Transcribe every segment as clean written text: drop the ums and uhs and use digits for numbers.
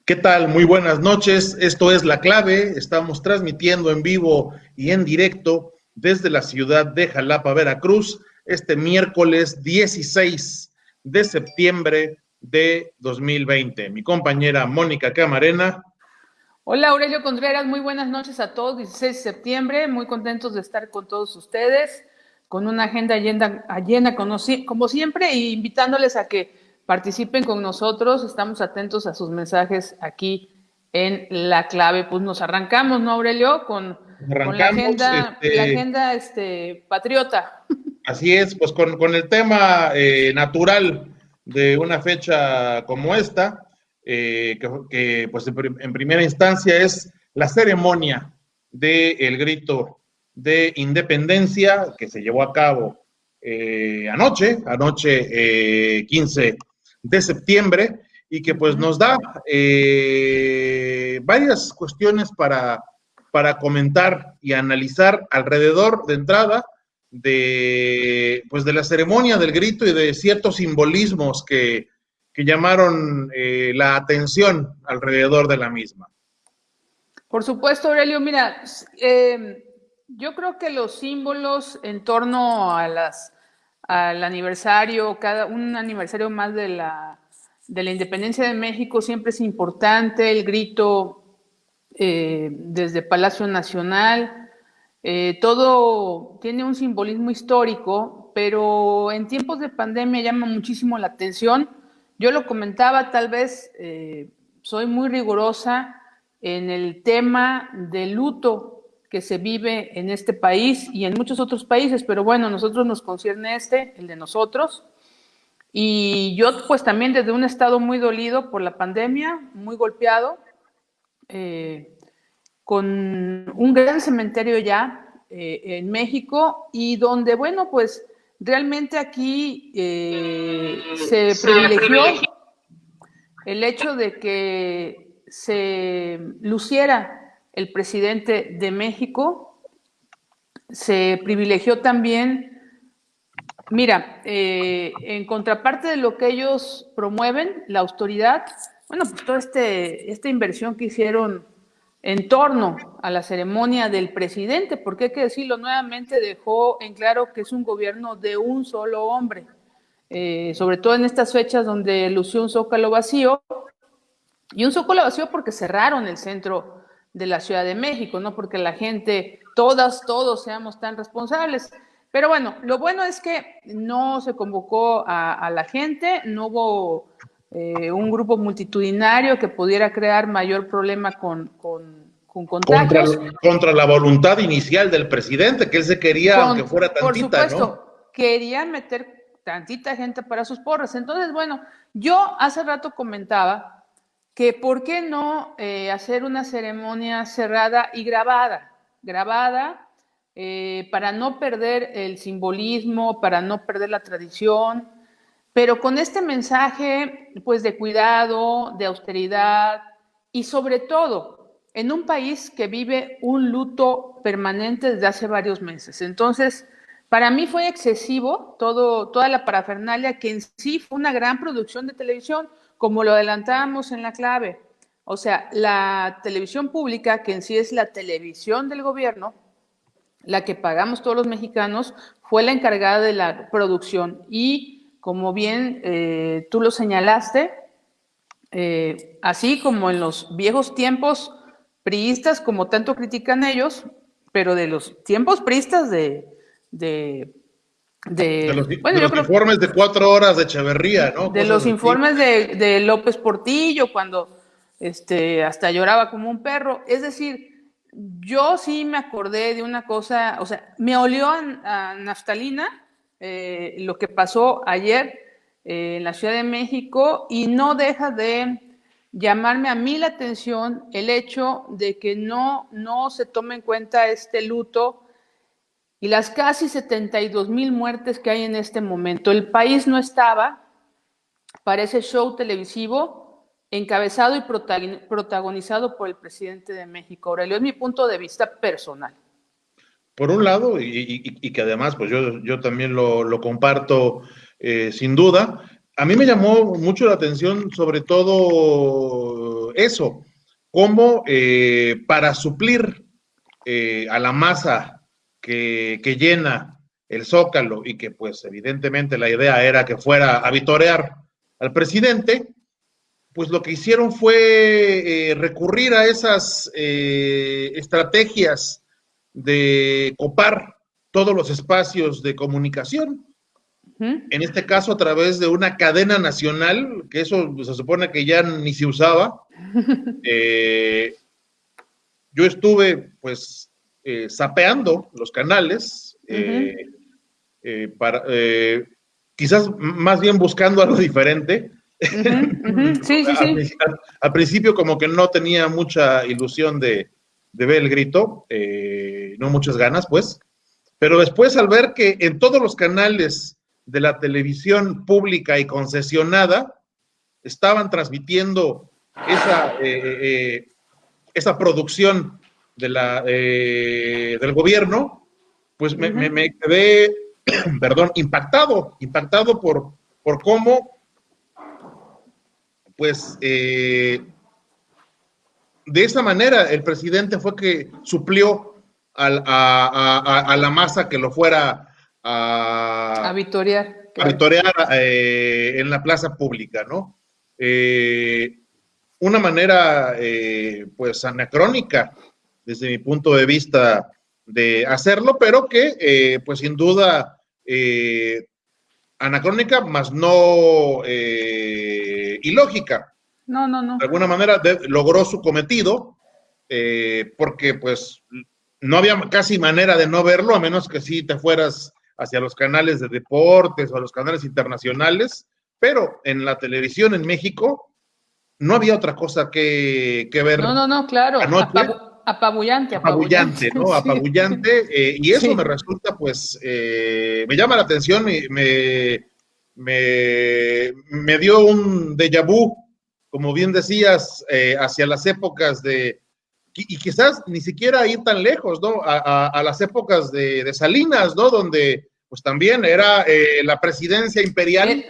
¿Qué tal? Muy buenas noches. Esto es La Clave. Estamos transmitiendo en vivo y en directo desde la ciudad de Jalapa, Veracruz, este miércoles 16 de septiembre de 2020. Mi compañera Mónica Camarena. Hola Aurelio Contreras, muy buenas noches a todos. 16 de septiembre, muy contentos de estar con todos ustedes, con una agenda llena como siempre, e invitándoles a que participen con nosotros. Estamos atentos a sus mensajes aquí en La Clave. Pues nos arrancamos, ¿no, Aurelio? Con Arrancamos. la agenda patriota. Así es, pues con el tema natural de una fecha como esta, pues en primera instancia es la ceremonia del grito de independencia que se llevó a cabo anoche 15 de septiembre, y que pues nos da varias cuestiones para comentar y analizar alrededor de entrada pues de la ceremonia del grito y de ciertos simbolismos que llamaron la atención alrededor de la misma. Por supuesto, Aurelio, mira, yo creo que los símbolos en torno al aniversario, un aniversario más de la independencia de México siempre es importante, el grito desde Palacio Nacional, todo tiene un simbolismo histórico, pero en tiempos de pandemia llama muchísimo la atención. Yo lo comentaba, tal vez soy muy rigurosa en el tema del luto que se vive en este país y en muchos otros países, pero bueno, a nosotros nos concierne el de nosotros. Y yo pues también desde un estado muy dolido por la pandemia, muy golpeado, con un gran cementerio ya en México y donde, bueno, pues realmente aquí se privilegió el hecho de que se luciera el presidente de México, se privilegió también, mira, en contraparte de lo que ellos promueven, la autoridad, bueno, pues toda esta inversión que hicieron en torno a la ceremonia del presidente, porque hay que decirlo nuevamente, dejó en claro que es un gobierno de un solo hombre, sobre todo en estas fechas donde lució un zócalo vacío, y un zócalo vacío porque cerraron el centro de la Ciudad de México, no porque la gente, todos seamos tan responsables. Pero bueno, lo bueno es que no se convocó a la gente, no hubo un grupo multitudinario que pudiera crear mayor problema con contagios. Contra la voluntad inicial del presidente, que él se quería, aunque fuera Por tantita, ¿no? supuesto, querían meter tantita gente para sus porras. Entonces, bueno, yo hace rato comentaba que por qué no hacer una ceremonia cerrada y grabada para no perder el simbolismo, para no perder la tradición, pero con este mensaje pues de cuidado, de austeridad y sobre todo en un país que vive un luto permanente desde hace varios meses. Entonces, para mí fue excesivo toda la parafernalia que en sí fue una gran producción de televisión, como lo adelantábamos en La Clave. O sea, la televisión pública, que en sí es la televisión del gobierno, la que pagamos todos los mexicanos, fue la encargada de la producción. Y como bien tú lo señalaste, así como en los viejos tiempos priistas, como tanto critican ellos, pero de los tiempos priistas De bueno, yo los creo informes de 4 horas de Echeverría, ¿no? de Cosas los así. informes de López Portillo, cuando hasta lloraba como un perro. Es decir, yo sí me acordé de una cosa, o sea, me olió a naftalina lo que pasó ayer en la Ciudad de México y no deja de llamarme a mí la atención el hecho de que no se tome en cuenta este luto y las casi 72,000 muertes que hay en este momento. El país no estaba para ese show televisivo encabezado y protagonizado por el presidente de México. Aurelio, es mi punto de vista personal. Por un lado, y que además, pues yo también lo comparto sin duda, a mí me llamó mucho la atención sobre todo eso, cómo para suplir a la masa que llena el Zócalo y que pues evidentemente la idea era que fuera a vitorear al presidente, pues lo que hicieron fue recurrir a esas estrategias de copar todos los espacios de comunicación. En este caso a través de una cadena nacional, que eso se supone que ya ni se usaba. Yo estuve pues zapeando los canales, quizás más bien buscando algo diferente. Sí, sí, sí. Al principio como que no tenía mucha ilusión de ver el grito, no muchas ganas pues, pero después al ver que en todos los canales de la televisión pública y concesionada estaban transmitiendo esa producción del gobierno, pues me quedé, perdón, impactado por cómo, pues, de esa manera el presidente fue que suplió a la masa que lo fuera a vitorear. Claro. A vitorear en la plaza pública, ¿no? Una manera, pues, anacrónica, desde mi punto de vista, de hacerlo, pero que, pues, sin duda, anacrónica, más no ilógica. No, no, no. De alguna manera logró su cometido, porque, pues, no había casi manera de no verlo, a menos que sí te fueras hacia los canales de deportes o a los canales internacionales, pero en la televisión en México no había otra cosa que ver. No, no, no, claro. Apabullante, apabullante, ¿no? Sí. Apabullante, y eso sí me resulta, pues, me llama la atención, me dio un déjà vu, como bien decías, hacia las épocas y quizás ni siquiera ir tan lejos, ¿no? A las épocas de Salinas, ¿no? Donde pues también era la presidencia imperial,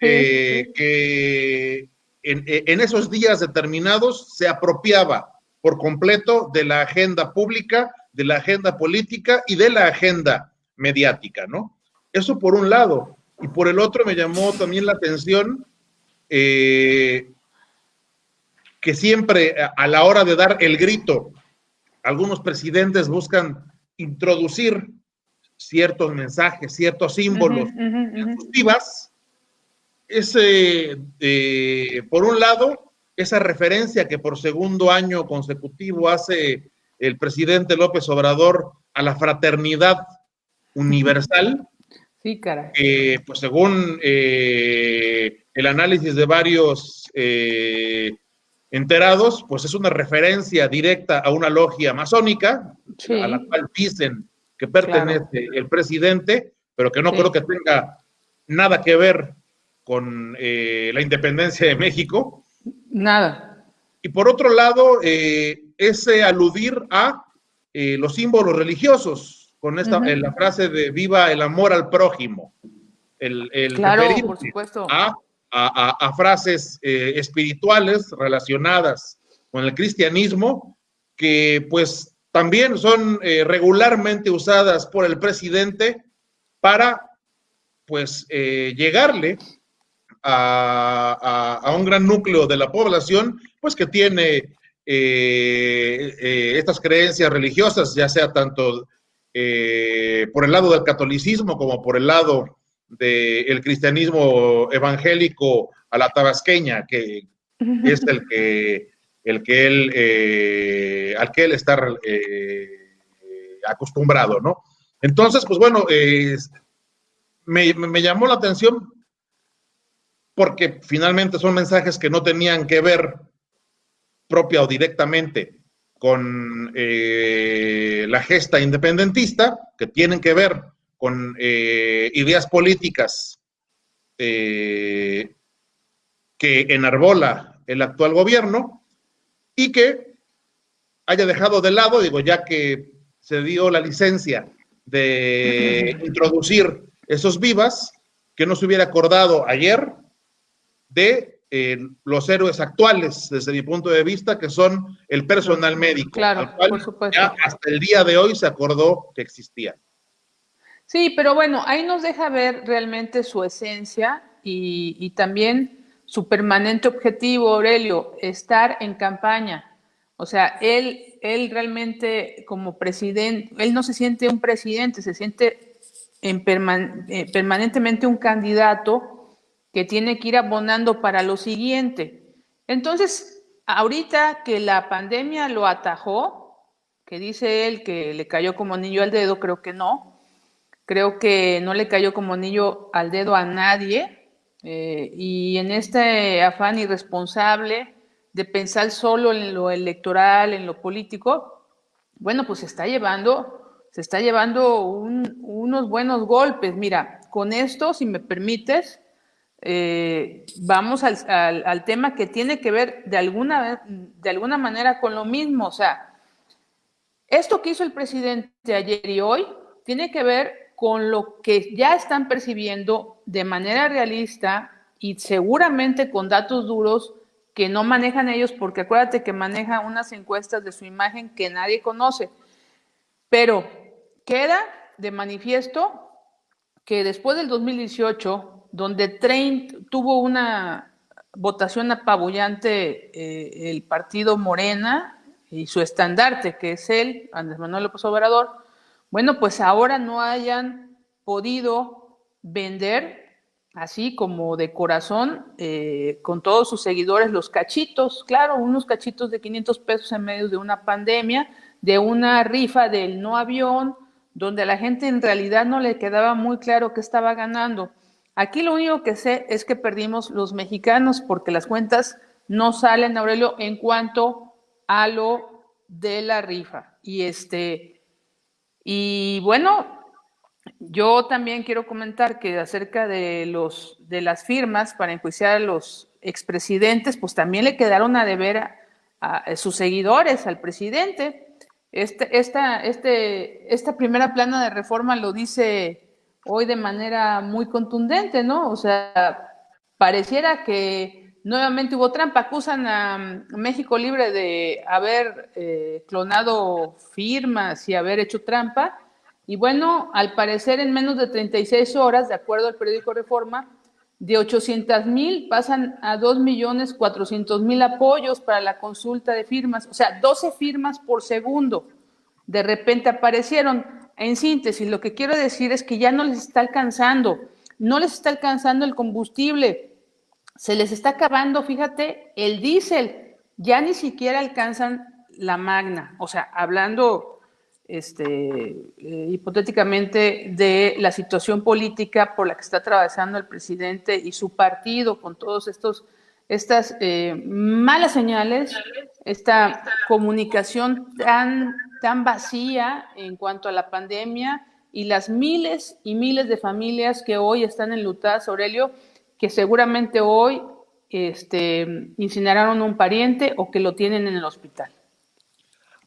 que en esos días determinados se apropiaba por completo de la agenda pública, de la agenda política y de la agenda mediática, ¿no? Eso por un lado. Y por el otro me llamó también la atención que siempre a la hora de dar el grito, algunos presidentes buscan introducir ciertos mensajes, ciertos símbolos en sus vivas. Por un lado, esa referencia que por segundo año consecutivo hace el presidente López Obrador a la fraternidad universal. Sí, caray. Pues según el análisis de varios enterados, pues es una referencia directa a una logia masónica, sí, a la cual dicen que pertenece el presidente, pero que no creo que tenga nada que ver con la independencia de México. Nada. Y por otro lado, ese aludir a los símbolos religiosos, con la frase de viva el amor al prójimo. Claro, por supuesto. A frases espirituales relacionadas con el cristianismo, que pues también son regularmente usadas por el presidente para pues llegarle a un gran núcleo de la población, pues que tiene estas creencias religiosas, ya sea tanto por el lado del catolicismo como por el lado del cristianismo evangélico a la tabasqueña, que es al que él está acostumbrado, ¿no? Entonces, pues bueno, me llamó la atención porque finalmente son mensajes que no tenían que ver propia o directamente con la gesta independentista, que tienen que ver con ideas políticas que enarbola el actual gobierno, y que haya dejado de lado, digo, ya que se dio la licencia de introducir esos vivas, que no se hubiera acordado ayer de los héroes actuales, desde mi punto de vista, que son el personal médico, claro, al cual por supuesto. ya hasta el día de hoy se acordó que existía. Sí, pero bueno, ahí nos deja ver realmente su esencia y también su permanente objetivo, Aurelio, estar en campaña. O sea, él realmente como presidente, él no se siente un presidente, se siente permanentemente un candidato que tiene que ir abonando para lo siguiente. Entonces, ahorita que la pandemia lo atajó, que dice él que le cayó como anillo al dedo, creo que no. Creo que no le cayó como anillo al dedo a nadie y en este afán irresponsable de pensar solo en lo electoral, en lo político, bueno, pues se está llevando unos buenos golpes. Mira, con esto, si me permites, vamos al tema que tiene que ver de alguna manera con lo mismo. O sea, esto que hizo el presidente ayer y hoy tiene que ver con lo que ya están percibiendo de manera realista y seguramente con datos duros que no manejan ellos, porque acuérdate que maneja unas encuestas de su imagen que nadie conoce. Pero queda de manifiesto que después del 2018, donde tuvo una votación apabullante el partido Morena y su estandarte, que es él, Andrés Manuel López Obrador, bueno, pues ahora no hayan podido vender así como de corazón con todos sus seguidores los cachitos, claro, unos cachitos de 500 pesos en medio de una pandemia, de una rifa del no avión, donde a la gente en realidad no le quedaba muy claro qué estaba ganando. Aquí lo único que sé es que perdimos los mexicanos porque las cuentas no salen, Aurelio, en cuanto a lo de la rifa. Y bueno, yo también quiero comentar que acerca de las firmas para enjuiciar a los expresidentes, pues también le quedaron a deber a sus seguidores, al presidente. Esta primera plana de reforma lo dice hoy de manera muy contundente, ¿no? O sea, pareciera que nuevamente hubo trampa. Acusan a México Libre de haber clonado firmas y haber hecho trampa. Y bueno, al parecer en menos de 36 horas, de acuerdo al periódico Reforma, de 800,000 pasan a 2,400,000 apoyos para la consulta de firmas, o sea, 12 firmas por segundo. De repente aparecieron. En síntesis, lo que quiero decir es que ya no les está alcanzando el combustible, se les está acabando, fíjate, el diésel, ya ni siquiera alcanzan la magna, o sea, hablando hipotéticamente de la situación política por la que está atravesando el presidente y su partido con todos estas malas señales, esta comunicación tan vacía en cuanto a la pandemia y las miles y miles de familias que hoy están enlutadas, Aurelio, que seguramente hoy incineraron a un pariente o que lo tienen en el hospital.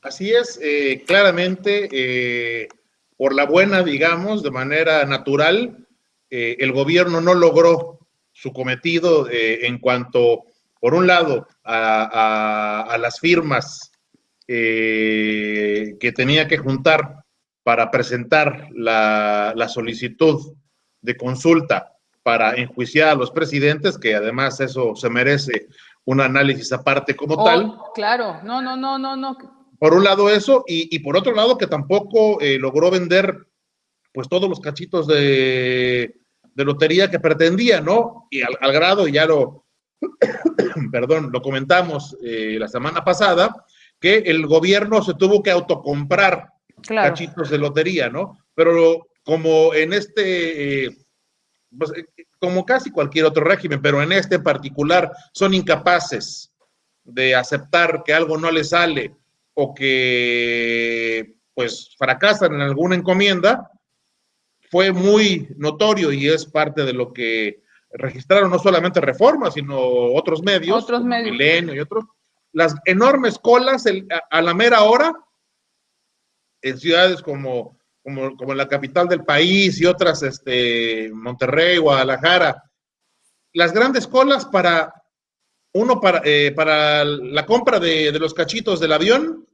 Así es, claramente, por la buena, digamos, de manera natural, el gobierno no logró su cometido en cuanto, por un lado, a las firmas que tenía que juntar para presentar la solicitud de consulta para enjuiciar a los presidentes, que además eso se merece un análisis aparte como tal. Claro, no. Por un lado eso, y por otro lado que tampoco logró vender pues todos los cachitos de lotería que pretendía, ¿no? Y al grado, y ya lo comentamos la semana pasada, que el gobierno se tuvo que autocomprar cachitos de lotería, ¿no? Pero como en pues, como casi cualquier otro régimen, pero en este en particular, son incapaces de aceptar que algo no les sale o que pues fracasan en alguna encomienda, fue muy notorio y es parte de lo que registraron no solamente Reforma, sino otros medios. Milenio y otros, las enormes colas a la mera hora en ciudades como como la capital del país y otras, Monterrey, Guadalajara, las grandes colas para la compra de los cachitos del avión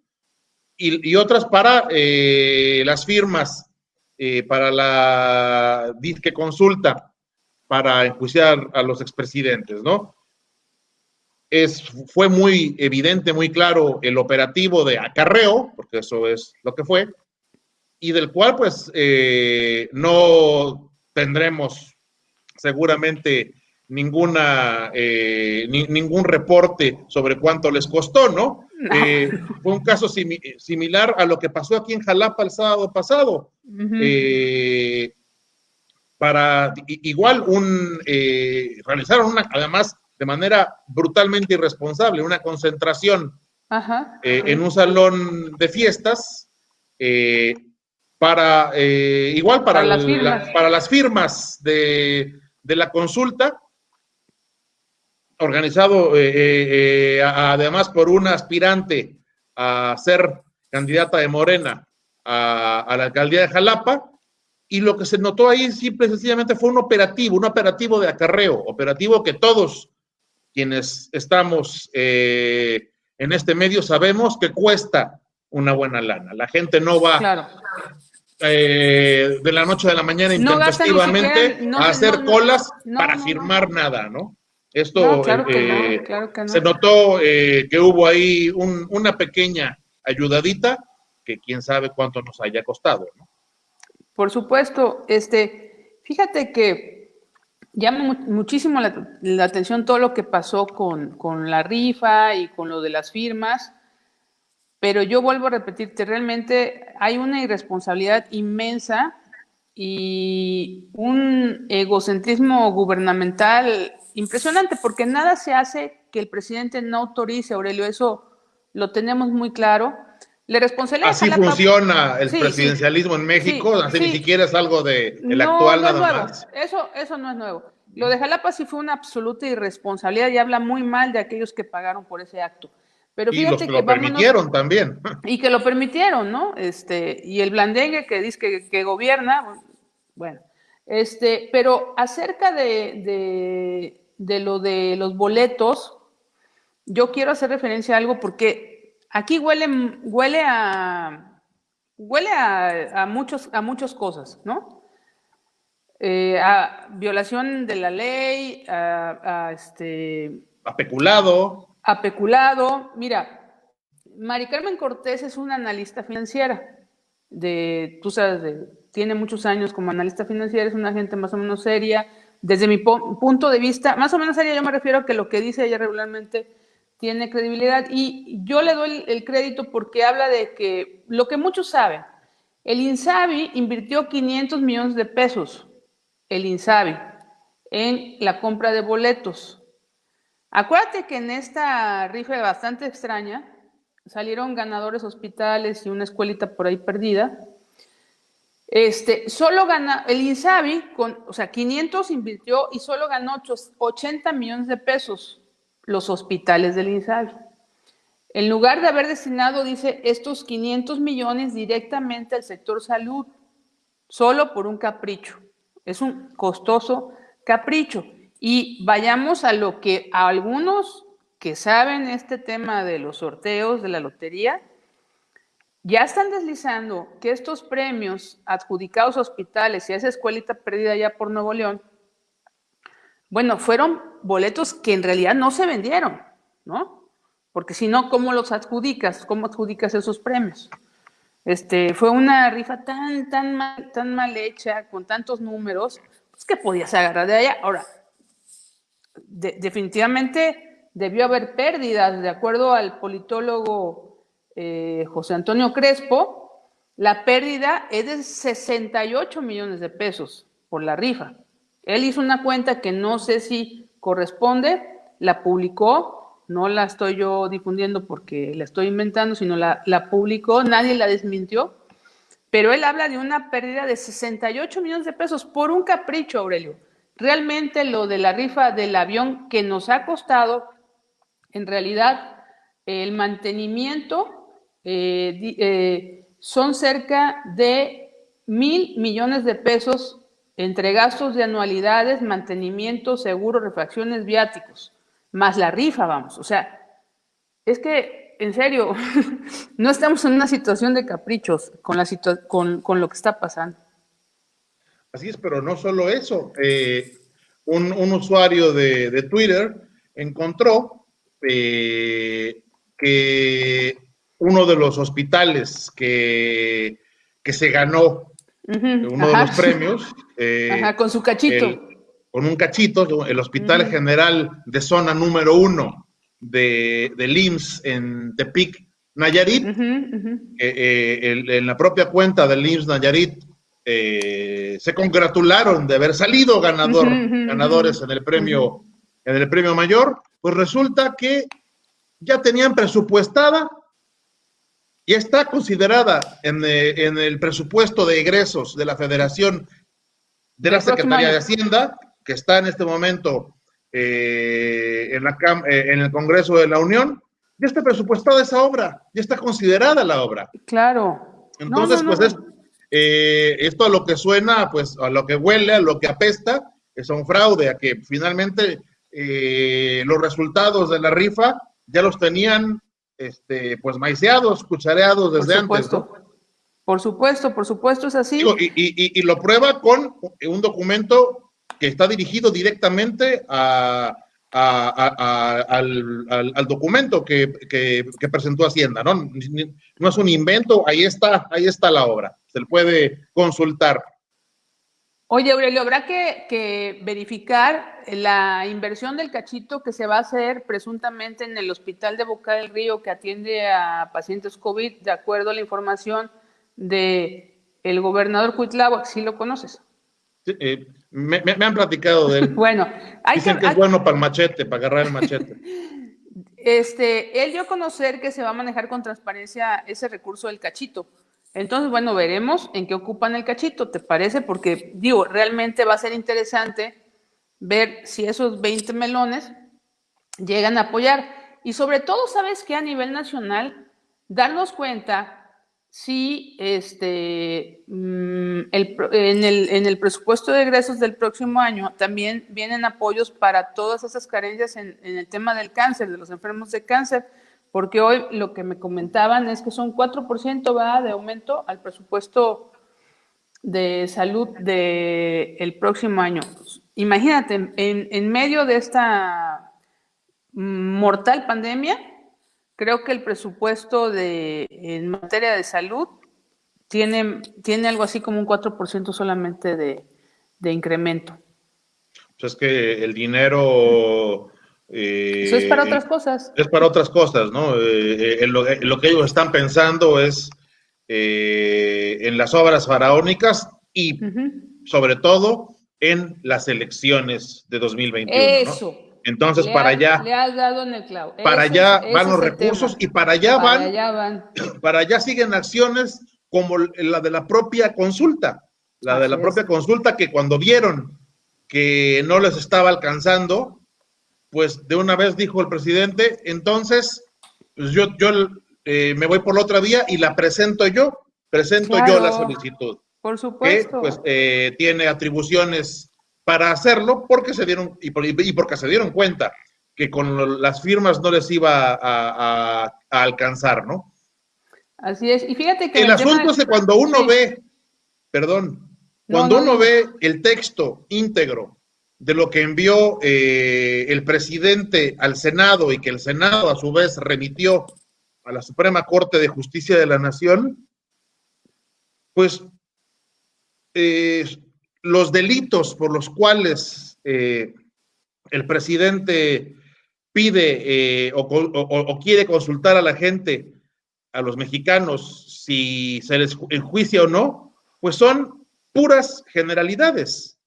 y otras para las firmas, para la disque consulta, para enjuiciar a los expresidentes, ¿no? Fue muy evidente, muy claro el operativo de acarreo, porque eso es lo que fue, y del cual pues no tendremos seguramente ningún reporte sobre cuánto les costó, ¿no? No. Fue un caso similar a lo que pasó aquí en Jalapa el sábado pasado. Para igual realizaron además de manera brutalmente irresponsable, una concentración en un salón de fiestas para las firmas de la consulta, organizado además por una aspirante a ser candidata de Morena a la alcaldía de Jalapa, y lo que se notó ahí simple y sencillamente fue un operativo de acarreo, operativo que todos quienes estamos en este medio sabemos que cuesta una buena lana. La gente no va de la noche a la mañana intempestivamente a hacer colas para firmar nada, ¿no? Esto claro que no. se notó que hubo ahí una pequeña ayudadita que quién sabe cuánto nos haya costado, ¿no? Por supuesto, fíjate que llama muchísimo la atención todo lo que pasó con la rifa y con lo de las firmas, pero yo vuelvo a repetirte, realmente hay una irresponsabilidad inmensa y un egocentrismo gubernamental impresionante, porque nada se hace que el presidente no autorice, Aurelio, eso lo tenemos muy claro. La responsabilidad así funciona el presidencialismo en México, así ni siquiera es algo el actual no nada es nuevo. más. Eso no es nuevo. Lo de Jalapa sí fue una absoluta irresponsabilidad y habla muy mal de aquellos que pagaron por ese acto. Pero y los que lo permitieron también. Y que lo permitieron, ¿no? Y el blandengue que dice que gobierna, bueno. Pero acerca de lo de los boletos, yo quiero hacer referencia a algo porque aquí huele a muchas cosas, ¿no? A violación de la ley, a peculado. A peculado. Mira, Mari Carmen Cortés es una analista financiera. Tú sabes, tiene muchos años como analista financiera, es una gente más o menos seria. Desde mi punto de vista, más o menos seria, yo me refiero a que lo que dice ella regularmente tiene credibilidad, y yo le doy el crédito porque habla de que lo que muchos saben, el INSABI invirtió 500 millones de pesos, el INSABI, en la compra de boletos. Acuérdate que en esta rifa bastante extraña salieron ganadores hospitales y una escuelita por ahí perdida. Solo gana el INSABI, 500 invirtió y solo ganó 80 millones de pesos los hospitales del INSABI. En lugar de haber destinado, dice, estos 500 millones directamente al sector salud, solo por un capricho. Es un costoso capricho. Y vayamos a lo que a algunos que saben este tema de los sorteos de la lotería, ya están deslizando que estos premios adjudicados a hospitales y a esa escuelita perdida ya por Nuevo León, bueno, fueron boletos que en realidad no se vendieron, ¿no? Porque si no, ¿cómo los adjudicas? ¿Cómo adjudicas esos premios? Fue una rifa tan mal hecha, con tantos números, pues que podías agarrar de allá. Ahora, definitivamente debió haber pérdidas, de acuerdo al politólogo José Antonio Crespo, la pérdida es de 68 millones de pesos por la rifa. Él hizo una cuenta que no sé si corresponde, la publicó, no la estoy yo difundiendo porque la estoy inventando, sino la publicó, nadie la desmintió, pero él habla de una pérdida de 68 millones de pesos por un capricho, Aurelio. Realmente lo de la rifa del avión que nos ha costado, en realidad, el mantenimiento son cerca de 1,000 millones de pesos entre gastos de anualidades, mantenimiento, seguro, refacciones, viáticos, más la rifa, vamos. O sea, es que, en serio, no estamos en una situación de caprichos con lo que está pasando. Así es, pero no solo eso. Un usuario de Twitter encontró que uno de los hospitales que se ganó uno de los premios, con su cachito. con un cachito, el Hospital General de Zona número 1 del IMSS en Tepic, Nayarit, en la propia cuenta del IMSS Nayarit, se congratularon de haber salido ganadores en el premio mayor. Pues resulta que ya tenían presupuestada, ya está considerada en el presupuesto de egresos de la Federación, de la Secretaría de Hacienda, que está en este momento en el Congreso de la Unión. Ya está presupuestada esa obra, ya está considerada la obra. Claro. Entonces, esto a lo que suena, pues a lo que huele, a lo que apesta, es un fraude, a que finalmente los resultados de la rifa ya los tenían pues maiceados, cuchareados desde antes, ¿no? Por supuesto, es así. Y lo prueba con un documento que está dirigido directamente al documento que presentó Hacienda, ¿no? No es un invento, ahí está la obra, se le puede consultar. Oye, Aurelio, habrá que verificar la inversión del cachito que se va a hacer presuntamente en el Hospital de Boca del Río, que atiende a pacientes COVID, de acuerdo a la información de el gobernador Cuitláhuac. ¿Sí lo conoces? Sí, me han platicado de él. Bueno, dicen que es bueno para el machete, para agarrar el machete. Él dio a conocer que se va a manejar con transparencia ese recurso del cachito. Entonces, bueno, veremos en qué ocupan el cachito, ¿te parece? Porque, digo, realmente va a ser interesante ver si esos 20 melones llegan a apoyar. Y sobre todo, ¿sabes qué? A nivel nacional, darnos cuenta si en el presupuesto de egresos del próximo año también vienen apoyos para todas esas carencias en el tema del cáncer, de los enfermos de cáncer, porque hoy lo que me comentaban es que son 4% de aumento al presupuesto de salud del próximo año. Imagínate, en medio de esta mortal pandemia, creo que el presupuesto en materia de salud tiene algo así como un 4% solamente de incremento. Pues es que el dinero... eso es para otras cosas. Es para otras cosas, ¿no? Lo que ellos están pensando es en las obras faraónicas y sobre todo en las elecciones de 2021. Eso. ¿No? Entonces, para allá. Le has dado en el clavo. Para allá van los recursos y para allá van. Para allá siguen acciones como la de la propia consulta. De la propia consulta, que cuando vieron que no les estaba alcanzando, pues de una vez dijo el presidente, entonces pues yo me voy por la otra vía y la presento yo la solicitud. Por supuesto. Que pues tiene atribuciones para hacerlo porque se dieron porque se dieron cuenta que con las firmas no les iba a alcanzar, ¿no? Así es. Y fíjate que el asunto es que cuando uno ve, uno ve el texto íntegro de lo que envió el presidente al Senado y que el Senado a su vez remitió a la Suprema Corte de Justicia de la Nación, pues los delitos por los cuales el presidente pide o quiere consultar a la gente, a los mexicanos, si se les enjuicia o no, pues son puras generalidades.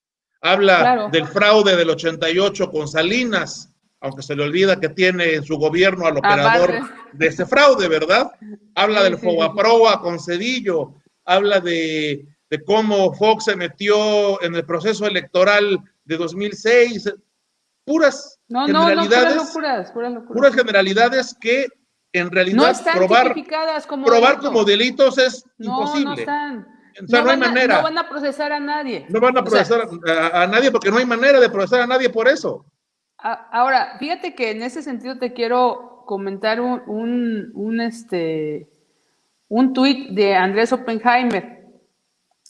Habla del fraude del 88 con Salinas, aunque se le olvida que tiene en su gobierno al operador de ese fraude, ¿verdad? Habla del Fobaproa con Cedillo, habla de cómo Fox se metió en el proceso electoral de 2006, puras generalidades. Puras generalidades que en realidad no están probar como delitos es imposible. No están. O sea, no hay no manera. van a procesar a nadie. No van a procesar a nadie porque no hay manera de procesar a nadie por eso. Ahora, fíjate que en ese sentido te quiero comentar un tuit de Andrés Oppenheimer.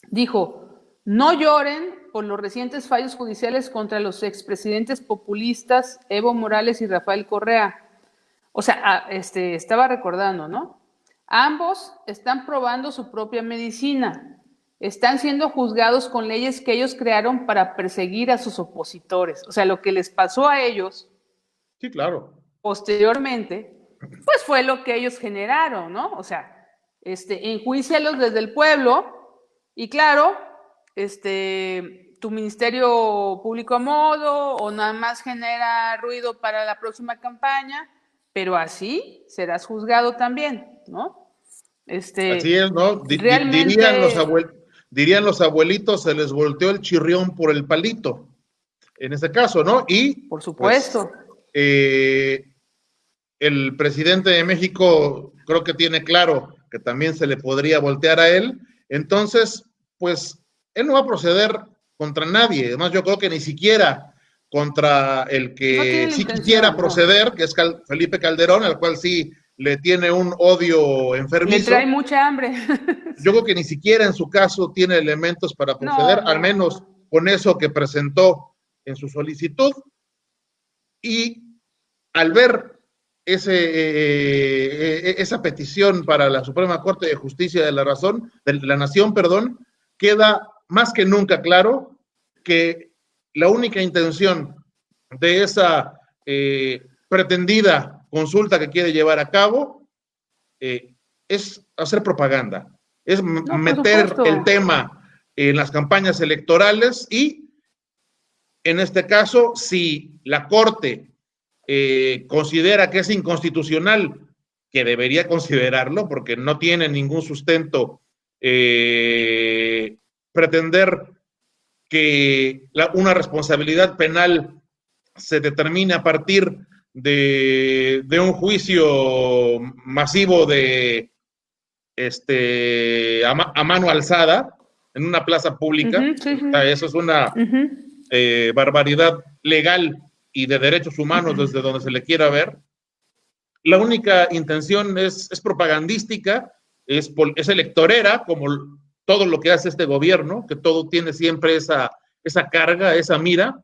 Dijo, no lloren por los recientes fallos judiciales contra los expresidentes populistas Evo Morales y Rafael Correa. O sea, estaba recordando, ¿no? Ambos están probando su propia medicina. Están siendo juzgados con leyes que ellos crearon para perseguir a sus opositores. O sea, lo que les pasó a ellos. Sí, claro. Posteriormente, pues fue lo que ellos generaron, ¿no? O sea, enjuícialos desde el pueblo y claro, tu ministerio público a modo o nada más genera ruido para la próxima campaña, pero así serás juzgado también, ¿no? Así es, ¿no? Realmente... Dirían los abuelitos, se les volteó el chirrión por el palito, en ese caso, ¿no? Y, por pues, supuesto. el presidente de México creo que tiene claro que también se le podría voltear a él, entonces, pues, él no va a proceder contra nadie, además yo creo que ni siquiera contra el que no sí quisiera proceder, que es Felipe Calderón, al cual sí le tiene un odio enfermizo. Le trae mucha hambre. Yo creo que ni siquiera en su caso tiene elementos para proceder, al menos con eso que presentó en su solicitud. Y al ver esa petición para la Suprema Corte de Justicia de la Nación, queda más que nunca claro que la única intención de esa pretendida consulta que quiere llevar a cabo es hacer propaganda, es meter el tema en las campañas electorales y, en este caso, si la Corte considera que es inconstitucional, que debería considerarlo porque no tiene ningún sustento pretender que una responsabilidad penal se determine a partir de un juicio masivo a mano alzada en una plaza pública. Eso es una barbaridad legal y de derechos humanos desde donde se le quiera ver. La única intención es propagandística, es electorera, como todo lo que hace este gobierno, que todo tiene siempre esa carga, esa mira,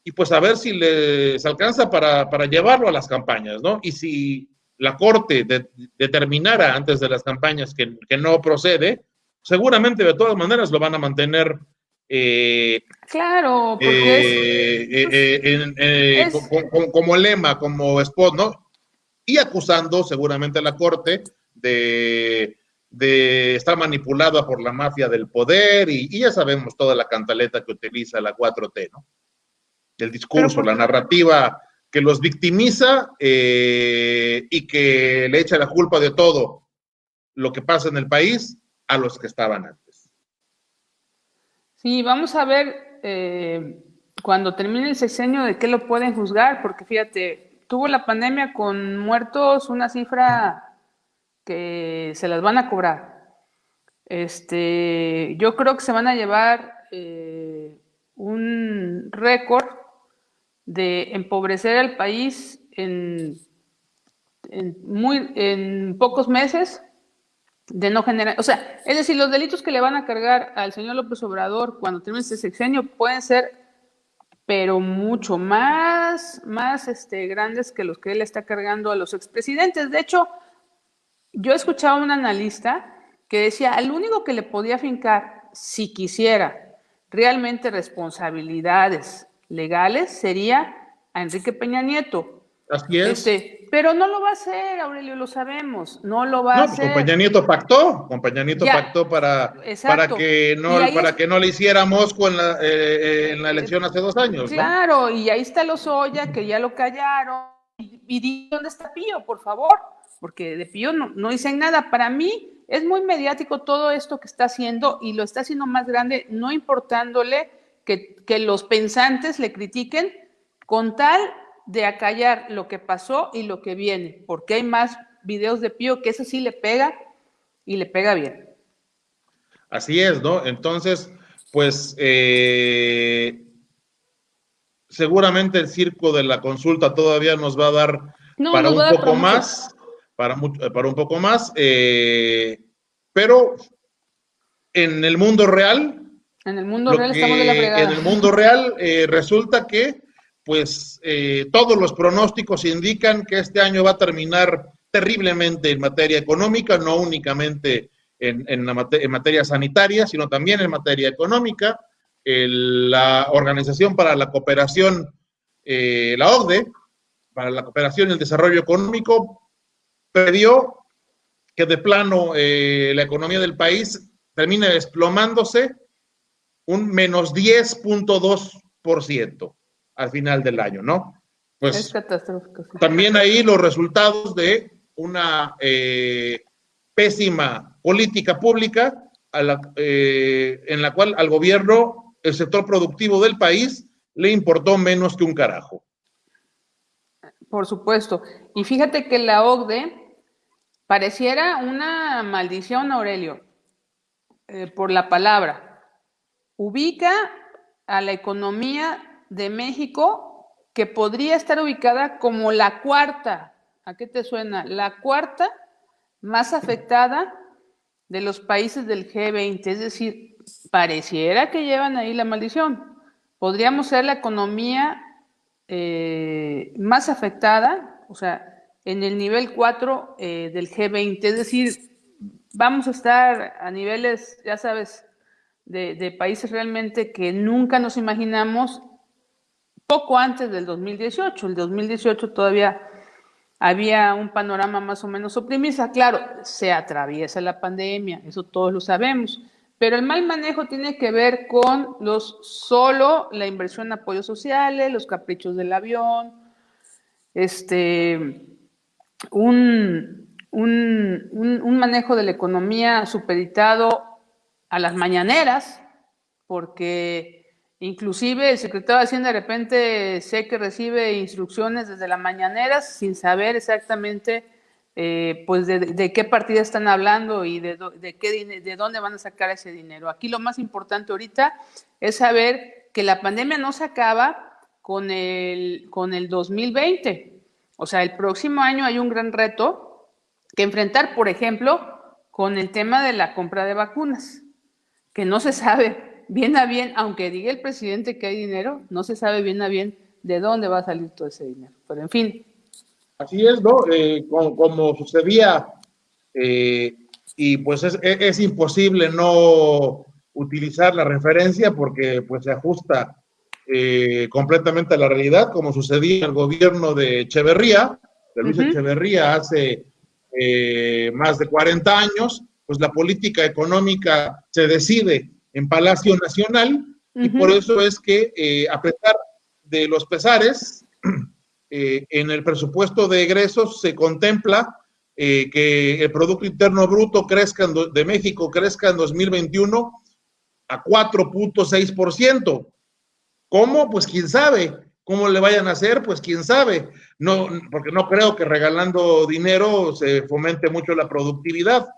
y pues a ver si les alcanza para llevarlo a las campañas, ¿no? Y si la Corte determinara antes de las campañas que no procede, seguramente de todas maneras lo van a mantener claro, porque como lema, como spot, ¿no? Y acusando seguramente a la Corte de estar manipulada por la mafia del poder y ya sabemos toda la cantaleta que utiliza la 4T, ¿no? El discurso, la narrativa que los victimiza y que le echa la culpa de todo lo que pasa en el país a los que estaban antes. Sí, vamos a ver cuando termine el sexenio de qué lo pueden juzgar, porque fíjate, tuvo la pandemia con muertos una cifra que se las van a cobrar. Yo creo que se van a llevar un récord de empobrecer al país en pocos meses, de no generar, o sea, es decir, los delitos que le van a cargar al señor López Obrador cuando termine este sexenio pueden ser, pero mucho más grandes que los que él está cargando a los expresidentes. De hecho, yo escuchaba a un analista que decía, al único que le podía fincar, si quisiera realmente responsabilidades legales, sería a Enrique Peña Nieto. Así es. Pero no lo va a hacer, Aurelio, lo sabemos, no lo va a hacer. Con Peña Nieto pactó para que no le hiciera mosco en la elección hace 2 años. Claro, ¿no? Y ahí está Lozoya, que ya lo callaron, y ¿dónde está Pío, por favor? Porque de Pío no dicen nada. Para mí es muy mediático todo esto que está haciendo y lo está haciendo más grande, no importándole que los pensantes le critiquen, con tal de acallar lo que pasó y lo que viene, porque hay más videos de Pío que eso sí le pega y le pega bien. Así es, ¿no? Entonces, pues seguramente el circo de la consulta todavía nos va a dar No, para nos va un a dar para poco mucho. más, para un poco más, pero en el mundo real, En el mundo real estamos de la en fregada. el mundo real resulta que pues todos los pronósticos indican que este año va a terminar terriblemente en materia económica, no únicamente en materia sanitaria, sino también en materia económica. La Organización para la Cooperación, la OCDE, para la Cooperación y el Desarrollo Económico, previó que de plano la economía del país termine desplomándose un menos 10.2% al final del año, ¿no? Es Pues catastrófico. Sí. también ahí los resultados de una pésima política pública en la cual al gobierno, el sector productivo del país, le importó menos que un carajo. Por supuesto. Y fíjate que la OCDE pareciera una maldición, Aurelio, por la palabra. Ubica a la economía de México, que podría estar ubicada como la cuarta. ¿A qué te suena? La cuarta más afectada de los países del G20. Es decir, pareciera que llevan ahí la maldición. Podríamos ser la economía más afectada, o sea, en el nivel 4 del G20. Es decir, vamos a estar a niveles, ya sabes, de países realmente que nunca nos imaginamos poco antes del 2018. El 2018 todavía había un panorama más o menos optimista. Claro, se atraviesa la pandemia, eso todos lo sabemos, pero el mal manejo tiene que ver con solo la inversión en apoyos sociales, los caprichos del avión, un manejo de la economía supeditado a las mañaneras, porque inclusive el secretario de Hacienda de repente sé que recibe instrucciones desde las mañaneras sin saber exactamente pues de qué partida están hablando y de dónde van a sacar ese dinero. Aquí lo más importante ahorita es saber que la pandemia no se acaba con el 2020. O sea, el próximo año hay un gran reto que enfrentar, por ejemplo, con el tema de la compra de vacunas, que no se sabe bien a bien, aunque diga el presidente que hay dinero, no se sabe bien a bien de dónde va a salir todo ese dinero. Pero en fin. Así es, ¿no? Como sucedía, y pues es imposible no utilizar la referencia porque pues se ajusta completamente a la realidad, como sucedía en el gobierno de Echeverría, de Luis Echeverría hace más de 40 años, pues la política económica se decide en Palacio Nacional y por eso es que a pesar de los pesares, en el presupuesto de egresos se contempla que el Producto Interno Bruto de México crezca en 2021 a 4.6%. ¿Cómo? Pues quién sabe. ¿Cómo le vayan a hacer? Pues quién sabe. No, porque no creo que regalando dinero se fomente mucho la productividad.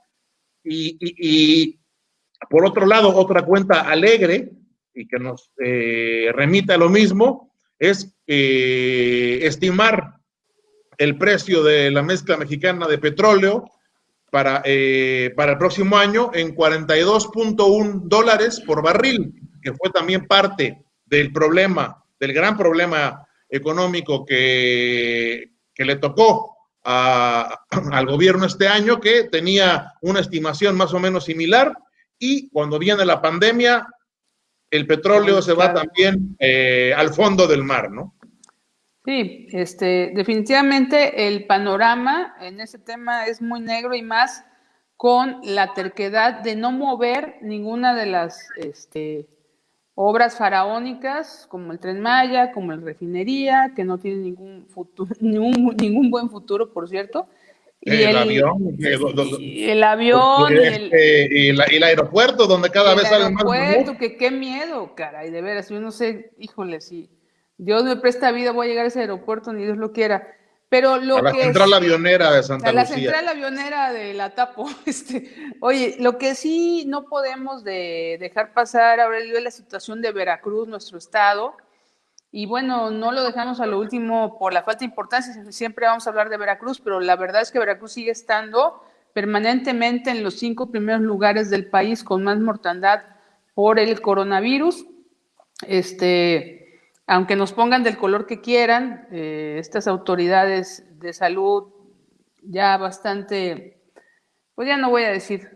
Y por otro lado, otra cuenta alegre y que nos remite a lo mismo es estimar el precio de la mezcla mexicana de petróleo para el próximo año en $42.1 por barril, que fue también parte del problema, del gran problema económico que le tocó al gobierno este año, que tenía una estimación más o menos similar, y cuando viene la pandemia, el petróleo se va también al fondo del mar, ¿no? Sí, definitivamente el panorama en ese tema es muy negro y más con la terquedad de no mover ninguna de las obras faraónicas como el Tren Maya, como la refinería, que no tiene ningún futuro, ningún buen futuro, por cierto. Y el avión, el avión y el aeropuerto, donde cada vez salen más mamuts. Que qué miedo, caray, de veras, yo no sé, híjole, si Dios me presta vida voy a llegar a ese aeropuerto, ni Dios lo quiera. Pero a la central avionera de Santa Lucía. A la central avionera de la Tapo. Oye, lo que sí no podemos dejar pasar, Aurelio, es la situación de Veracruz, nuestro estado. Y bueno, no lo dejamos a lo último por la falta de importancia, siempre vamos a hablar de Veracruz, pero la verdad es que Veracruz sigue estando permanentemente en los 5 primeros lugares del país con más mortandad por el coronavirus. Aunque nos pongan del color que quieran, estas autoridades de salud ya bastante, pues ya no voy a decir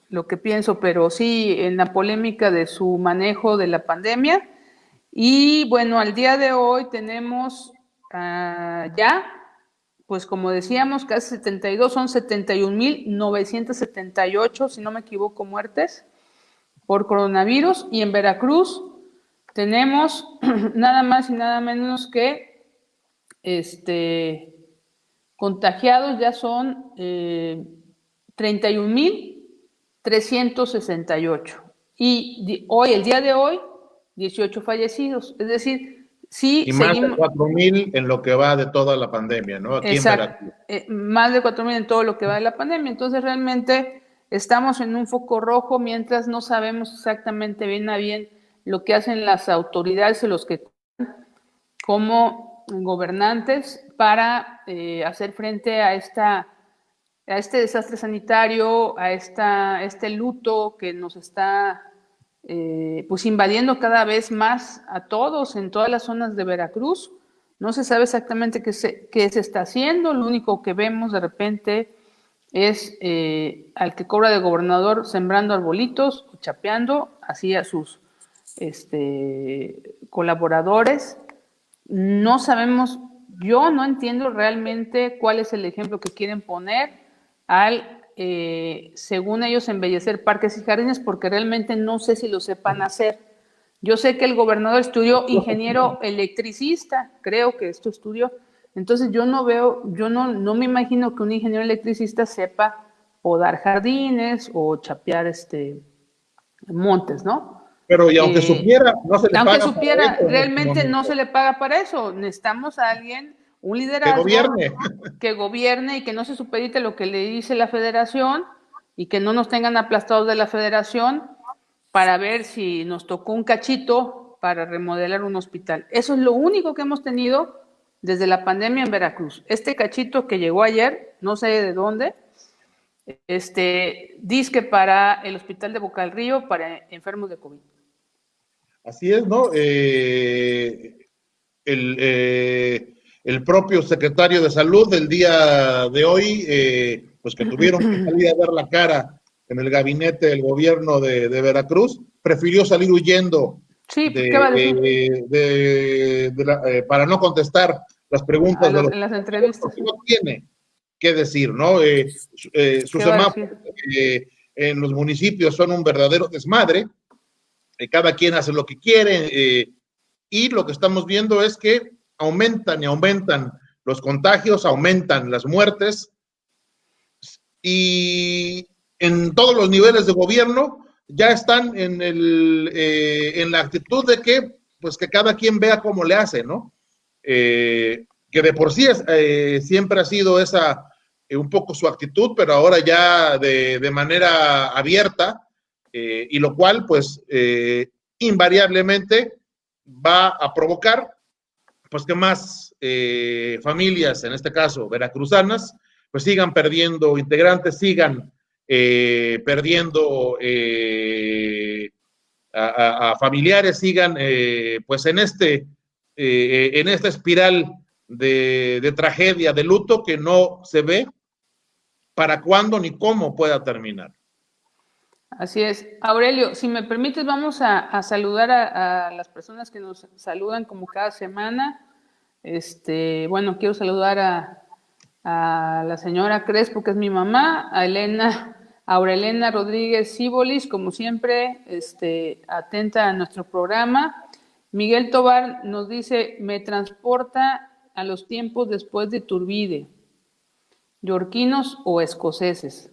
lo que pienso, pero sí en la polémica de su manejo de la pandemia. Y bueno, al día de hoy tenemos ya, pues como decíamos, casi 72, son 71,978, si no me equivoco, muertes por coronavirus. Y en Veracruz tenemos nada más y nada menos que contagiados ya son 31,368. Y hoy, el día de hoy, 18 fallecidos. Es decir, sí y más seguimos, de 4,000 en lo que va de toda la pandemia, ¿no? Aquí exacto, en Veracruz. Más de 4,000 en todo lo que va de la pandemia. Entonces, realmente estamos en un foco rojo mientras no sabemos exactamente bien a bien lo que hacen las autoridades y los que como gobernantes para hacer frente a este desastre sanitario, a este luto que nos está pues invadiendo cada vez más a todos en todas las zonas de Veracruz. No se sabe exactamente qué se está haciendo, lo único que vemos de repente es al que cobra de gobernador sembrando arbolitos, chapeando así a sus colaboradores. No sabemos, yo no entiendo realmente cuál es el ejemplo que quieren poner al según ellos, embellecer parques y jardines, porque realmente no sé si lo sepan hacer. Yo sé que el gobernador estudió ingeniero electricista, creo que esto estudió. Entonces yo no me imagino que un ingeniero electricista sepa podar jardines o chapear montes, ¿no? Pero y aunque supiera, no se le paga. Aunque supiera, realmente no se le paga para eso. Necesitamos a alguien, un liderazgo que gobierne y que no se supedite lo que le dice la federación y que no nos tengan aplastados de la federación para ver si nos tocó un cachito para remodelar un hospital. Eso es lo único que hemos tenido desde la pandemia en Veracruz. Este cachito que llegó ayer, no sé de dónde, dizque para el hospital de Boca del Río para enfermos de COVID. Así es, ¿no? El propio secretario de Salud del día de hoy, pues que tuvieron que salir a ver la cara en el gabinete del gobierno de Veracruz, prefirió salir huyendo para no contestar las preguntas de las entrevistas. No tiene que decir, ¿no? Sus semáforos en los municipios son un verdadero desmadre, cada quien hace lo que quiere, y lo que estamos viendo es que aumentan y aumentan los contagios, aumentan las muertes, y en todos los niveles de gobierno ya están en la actitud de que, pues que cada quien vea cómo le hace, ¿no? Que de por sí siempre ha sido esa un poco su actitud, pero ahora ya de manera abierta, y lo cual pues invariablemente va a provocar pues que más familias, en este caso veracruzanas, pues sigan perdiendo integrantes, sigan perdiendo a familiares, sigan pues en esta espiral de tragedia, de luto que no se ve para cuándo ni cómo pueda terminar. Así es. Aurelio, si me permites, vamos a saludar a las personas que nos saludan como cada semana. Bueno, quiero saludar a la señora Crespo, que es mi mamá, a Aurelena Rodríguez Cíbolis, como siempre, atenta a nuestro programa. Miguel Tobar nos dice, me transporta a los tiempos después de Iturbide, yorquinos o escoceses.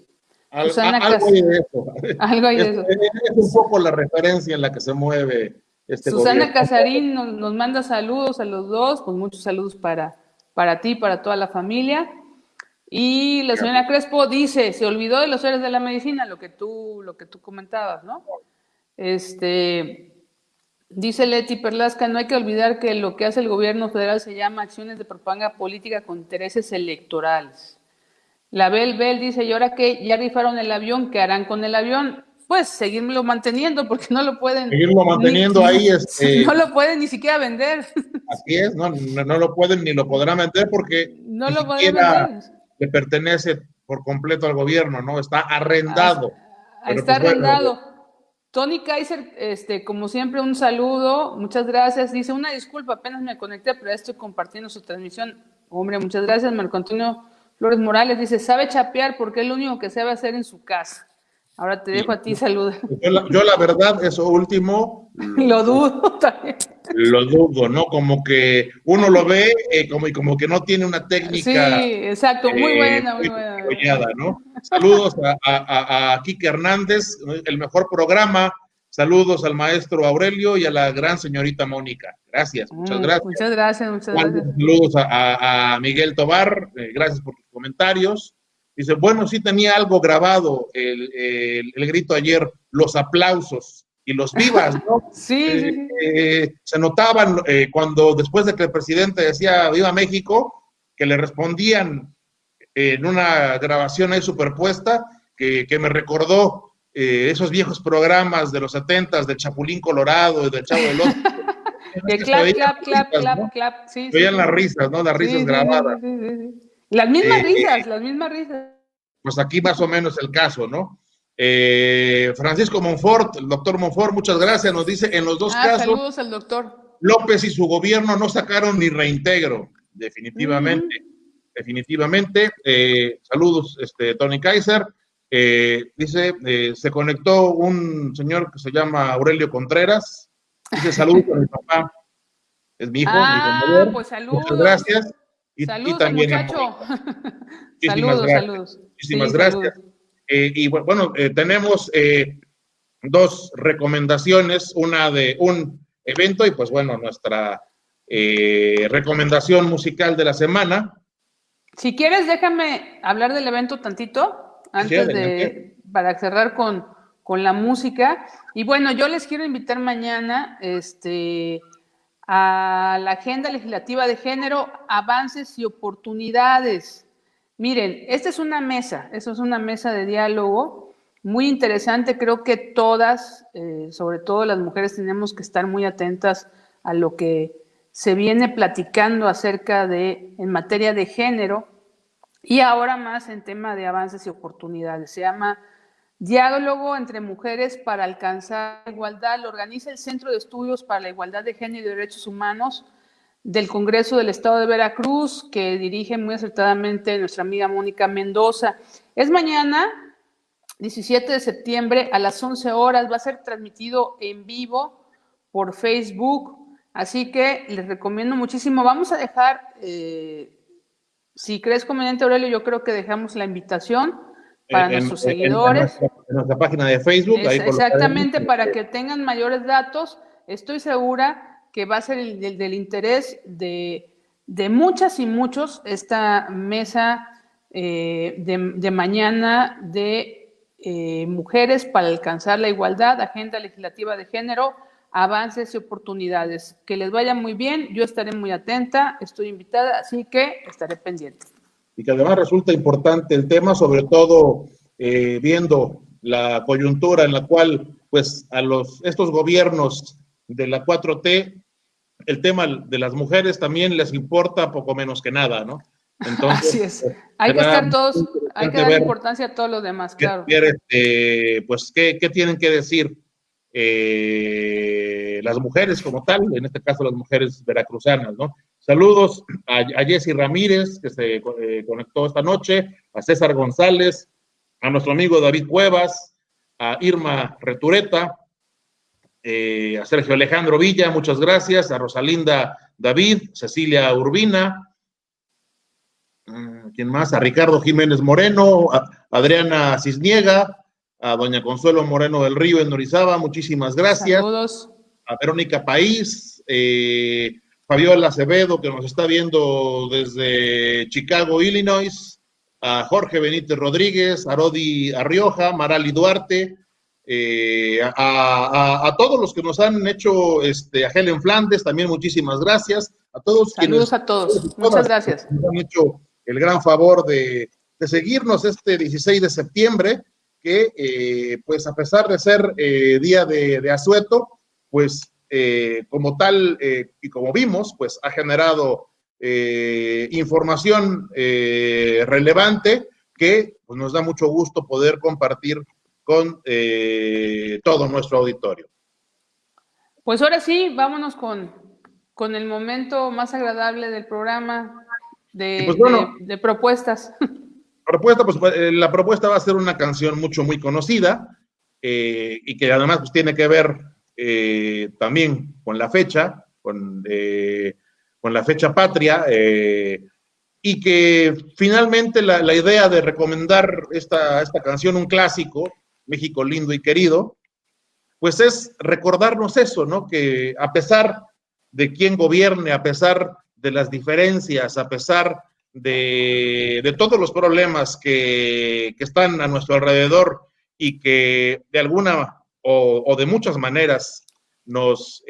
Algo hay de eso. Algo hay de eso. Es un poco la referencia en la que se mueve Susana gobierno. Casarín nos manda saludos a los dos, pues muchos saludos para para ti, para toda la familia. Y la señora Crespo dice, se olvidó de los héroes de la medicina, lo que tú comentabas, ¿no? Dice Leti Perlasca, no hay que olvidar que lo que hace el gobierno federal se llama acciones de propaganda política con intereses electorales. La Bel dice, ¿y ahora qué? Ya rifaron el avión, ¿qué harán con el avión? Pues seguirlo manteniendo, porque no lo pueden... Seguirlo manteniendo ahí. No lo pueden ni siquiera vender. Así es, no lo pueden ni lo podrán vender porque no ni lo siquiera vender. Le pertenece por completo al gobierno, ¿no? Está arrendado. Está arrendado. Bueno, Tony Kaiser, como siempre, un saludo, muchas gracias. Dice, una disculpa, apenas me conecté, pero ya estoy compartiendo su transmisión. Hombre, muchas gracias. Marco Antonio Flores Morales dice, sabe chapear porque es lo único que sabe hacer en su casa. Ahora te dejo a ti saludar. Yo la verdad, eso último... Lo dudo también. Lo dudo, ¿no? Como que uno lo ve como que no tiene una técnica... Sí, exacto, muy buena, muy buena. Desarrollada, ¿no? Saludos a Kike Hernández, el mejor programa. Saludos al maestro Aurelio y a la gran señorita Mónica. Gracias, muchas gracias. Muchas gracias. Saludos a Miguel Tobar, gracias por tus comentarios. Dice, bueno, sí tenía algo grabado el grito ayer, los aplausos y los vivas, ¿no? Sí. Se notaban cuando después de que el presidente decía Viva México, que le respondían en una grabación ahí superpuesta, que me recordó esos viejos programas de los 70s, del Chapulín Colorado, del Chavo del Ocho. De clap. Sí, veían las risas, ¿no? Las risas grabadas. Sí. Las mismas risas. Pues aquí más o menos el caso, ¿no? Francisco Monfort, el doctor Monfort, muchas gracias, nos dice, en los dos casos, saludos al doctor. López y su gobierno no sacaron ni reintegro, definitivamente. Saludos, Tony Kaiser. Dice, se conectó un señor que se llama Aurelio Contreras. Dice, saludos a mi papá. Es mi hijo. Pues saludos. Muchas gracias. Saludos, y también muchacho. Saludos. Muchísimas gracias. Y bueno, tenemos dos recomendaciones, una de un evento y pues bueno, nuestra recomendación musical de la semana. Si quieres, déjame hablar del evento tantito, antes para cerrar con la música. Y bueno, yo les quiero invitar mañana a la Agenda Legislativa de Género, Avances y Oportunidades. Miren, esta es una mesa, de diálogo muy interesante. Creo que todas, sobre todo las mujeres, tenemos que estar muy atentas a lo que se viene platicando acerca en materia de género y ahora más en tema de avances y oportunidades. Se llama Diálogo entre Mujeres para alcanzar la igualdad. Lo organiza el Centro de Estudios para la Igualdad de Género y Derechos Humanos del Congreso del Estado de Veracruz, que dirige muy acertadamente nuestra amiga Mónica Mendoza. Es mañana, 17 de septiembre, a las 11 horas. Va a ser transmitido en vivo por Facebook. Así que les recomiendo muchísimo. Vamos a dejar, si crees conveniente, Aurelio, yo creo que dejamos la invitación para nuestros seguidores. En nuestra página de Facebook. Exactamente, para que tengan mayores datos. Estoy segura que va a ser del interés de muchas y muchos esta mesa de mañana de Mujeres para alcanzar la igualdad, Agenda Legislativa de Género, Avances y Oportunidades. Que les vaya muy bien, yo estaré muy atenta, estoy invitada, así que estaré pendiente. Y que además resulta importante el tema, sobre todo viendo la coyuntura en la cual pues estos gobiernos de la 4T, el tema de las mujeres también les importa poco menos que nada, ¿no? Entonces, así es. Hay que estar todos, hay que dar importancia a todos los demás, claro. Pues, ¿qué tienen que decir las mujeres como tal? En este caso, las mujeres veracruzanas, ¿no? Saludos a Jessy Ramírez, que se conectó esta noche, a César González, a nuestro amigo David Cuevas, a Irma Retureta, a Sergio Alejandro Villa, muchas gracias, a Rosalinda David, Cecilia Urbina, ¿quién más? A Ricardo Jiménez Moreno, a Adriana Cisniega, a doña Consuelo Moreno del Río en Orizaba, muchísimas gracias. Saludos. A Verónica País, Fabiola Acevedo, que nos está viendo desde Chicago, Illinois, a Jorge Benítez Rodríguez, a Rodi Arrioja, Marali Duarte, a todos los que nos han hecho, a Helen Flandes, también muchísimas gracias, a todos Saludos quienes a todos, muchas gracias. nos han hecho el gran favor de seguirnos este 16 de septiembre, que pues a pesar de ser día de asueto, pues como tal y como vimos, pues ha generado información relevante que pues, nos da mucho gusto poder compartir con todo nuestro auditorio. Pues ahora sí, vámonos con el momento más agradable del programa pues, bueno, de propuestas. La propuesta va a ser una canción muy conocida y que además pues, tiene que ver también con la fecha, con la fecha patria, y que finalmente la idea de recomendar esta canción, un clásico, México lindo y querido, pues es recordarnos eso, ¿no? Que a pesar de quién gobierne, a pesar de las diferencias, a pesar de todos los problemas que están a nuestro alrededor y que de alguna o de muchas maneras nos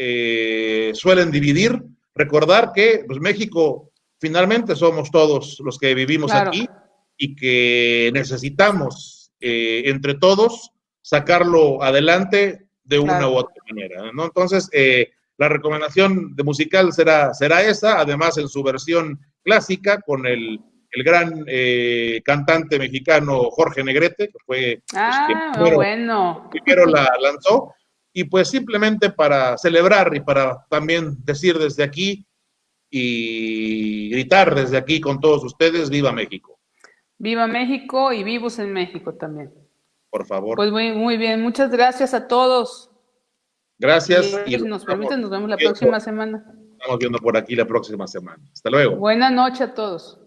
suelen dividir, recordar que pues, México finalmente somos todos los que vivimos Claro. aquí y que necesitamos entre todos sacarlo adelante de una u otra manera, ¿no? Entonces, la recomendación de musical será esa, además en su versión clásica con el gran cantante mexicano Jorge Negrete, que fue quien primero la lanzó, y pues simplemente para celebrar y para también decir desde aquí y gritar desde aquí con todos ustedes, ¡viva México! ¡Viva México y vivos en México también! Por favor. Pues muy bien, muchas gracias a todos. Gracias. Y si nos permiten, nos vemos la próxima semana. Estamos viendo por aquí la próxima semana. Hasta luego. Buenas noches a todos.